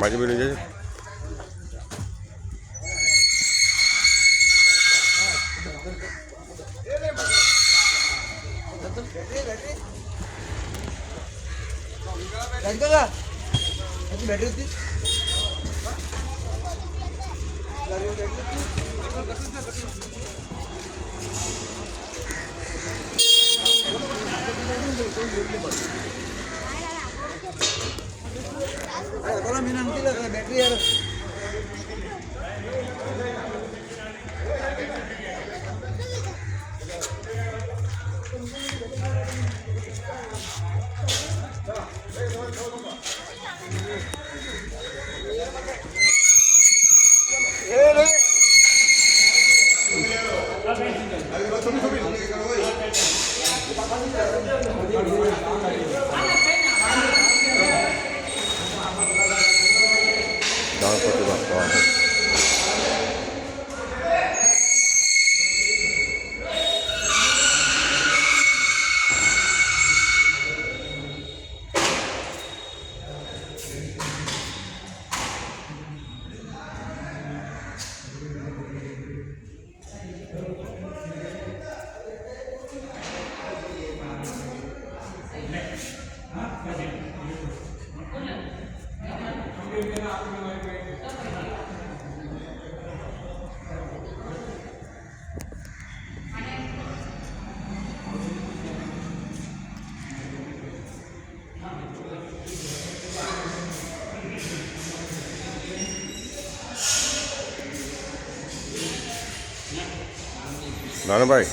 माझी बहिणी જાય बैटरी होती kalau minum tidak kena bateri ya. Ganpati બાપા નાનાભાઈ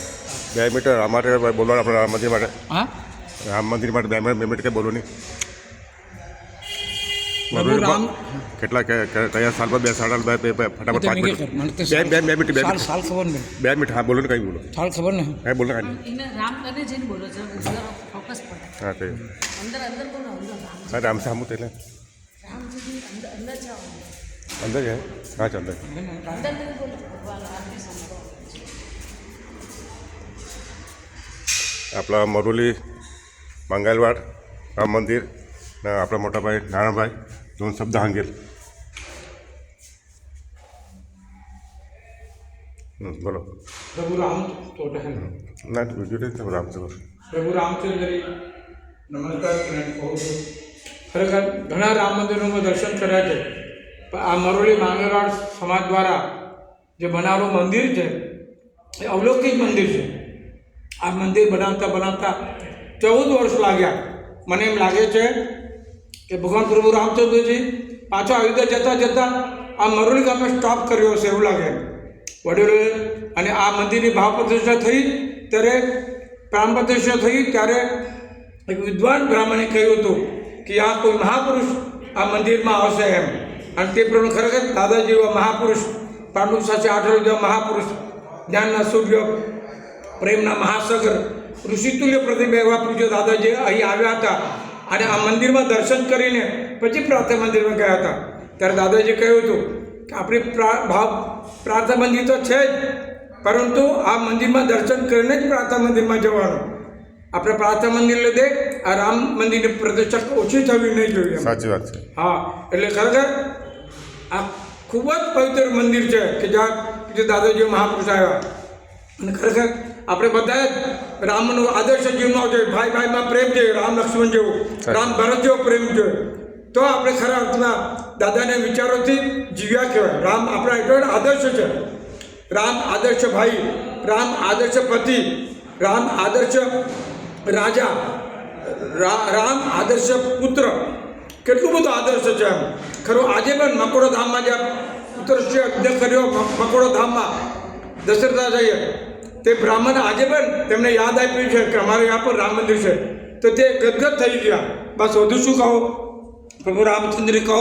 2 મિનિટ અમારે બોલવાનું આપણે રામ મંદિર માટે. હા, રામ મંદિર માટે 2 મિનિટ કંઈ બોલો નહીં. કેટલા કયા સાલ પર 2 સાલ ફટાફટ 5 મિનિટ 2 મિનિટ साल खबर नहीं 2 मिनिट હા બોલો ને કંઈ બોલો साल खबर नहीं કંઈ બોલો કાંઈ રામ કને જઈને બોલો છો ફોકસ પર હા તે અંદર અંદર બોલો અંદર હા રામ સામું એટલે રામજી અંદર અંદર જાઓ અંદર જાય હા ચાલ અંદર અંદર નહીં બોલો ભગવાન આરતી સંભળો આપણા મરોલી મંગલવાડ રામ મંદિર ને આપણા મોટાભાઈ નાનાભાઈ 2 શબ્દ હાંગેલ બોલો प्रभु राम तोटे हैं ના વિડીયો રામ સર प्रभु रामचंद्र नमस्कार खरेखर घना राम मंदिरों में दर्शन કર્યા છે આ મરોલી માંગલવાડ સમાજ દ્વારા જે બનાવેલું મંદિર છે એ અવલૌકિક મંદિર છે. આ મંદિર બનાવતા બનાવતા 14 વર્ષ લાગ્યા. મને એમ લાગે છે કે ભગવાન પ્રભુ રામચંદ્રજી પાછો અયોધ્યા જતા જતા આ મરોલી ગામે સ્ટોપ કર્યો હશે એવું લાગે. વડીલોએ અને આ મંદિરની ભાવ પ્રતિષ્ઠા થઈ ત્યારે પ્રાણ પ્રતિષ્ઠા થઈ ત્યારે એક વિદ્વાન બ્રાહ્મણે કહ્યું હતું કે આ કોઈ મહાપુરુષ આ મંદિરમાં આવશે એમ. અને તે પ્રમાણે ખરેખર દાદાજી એવા મહાપુરુષ, પાંડુ સાથે આઠરો જેવા મહાપુરુષ, જ્ઞાનના સૂર્ય, પ્રેમના મહાસાગર, ઋષિતુલ્ય પ્રતિભા એવા પૂજ્ય દાદાજી અહીં આવ્યા હતા અને આ મંદિરમાં દર્શન કરીને પછી પ્રાર્થના મંદિરમાં ગયા હતા. ત્યારે દાદાજી કહ્યું હતું કે આપણી પ્રાર્થના મંદિર તો છે જ, પરંતુ આ મંદિરમાં દર્શન કરીને જ પ્રાર્થના મંદિરમાં જવાનું. આપણે પ્રાર્થના મંદિર લીધે આ રામ મંદિરની પ્રતિષ્ઠા ઓછી થવી નહીં જોઈએ. સાચી વાત છે. હા, એટલે ખરેખર આ ખૂબ જ પવિત્ર મંદિર છે કે જ્યાં દાદાજી મહાપુરુષ આવ્યા. અને ખરેખર આપણે બધા જ રામનો આદર્શ જીવનો જોઈએ. ભાઈ ભાઈમાં પ્રેમ જોઈએ, રામ લક્ષ્મણ જેવો, રામ ભરત જેવો પ્રેમ જોઈએ. તો આપણે ખરા અર્થમાં દાદાના વિચારોથી જીવ્યા કહેવાય. રામ આપણા એટલો આદર્શ છે. રામ આદર્શ ભાઈ, રામ આદર્શ પતિ, રામ આદર્શ રાજા, રામ આદર્શ પુત્ર. કેટલું બધું આદર્શ છે એમ. ખરું આજે પણ મકોડો ધામમાં જ્યાં પુત્રશ્રી યજ્ઞ કર્યો મકોડો ધામમાં દશરથાજીએ, તે બ્રાહ્મણ આજે પણ તેમને યાદ આપ્યું છે કે અમારે यहाँ પર રામ મંદિર છે. તો તે ગદગદ થઈ ગયા. બસ વધુ શું કહો, પ્રભુ રામચંદ્ર કહો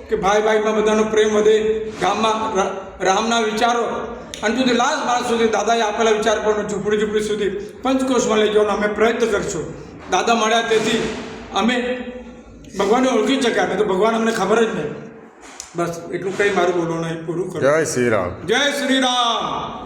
કે ભાઈ ભાઈમાં બધાનો પ્રેમ વધે, ગામમાં રામના વિચારો અને સુધી લાસ્ટ માણસ સુધી દાદાએ આપેલા વિચાર પણ ઝૂંપડી ઝૂંપડી સુધી પંચકોશમાં લઈ જવાનો અમે પ્રયત્ન કરશું. દાદા મળ્યા તેથી અમે ભગવાનને ઓળખી શક્યા, નહીં તો ભગવાન અમને ખબર જ નહીં. બસ એટલું કંઈ મારું બોલવાનું પૂરું કરું. જય શ્રી રામ. જય શ્રી રામ.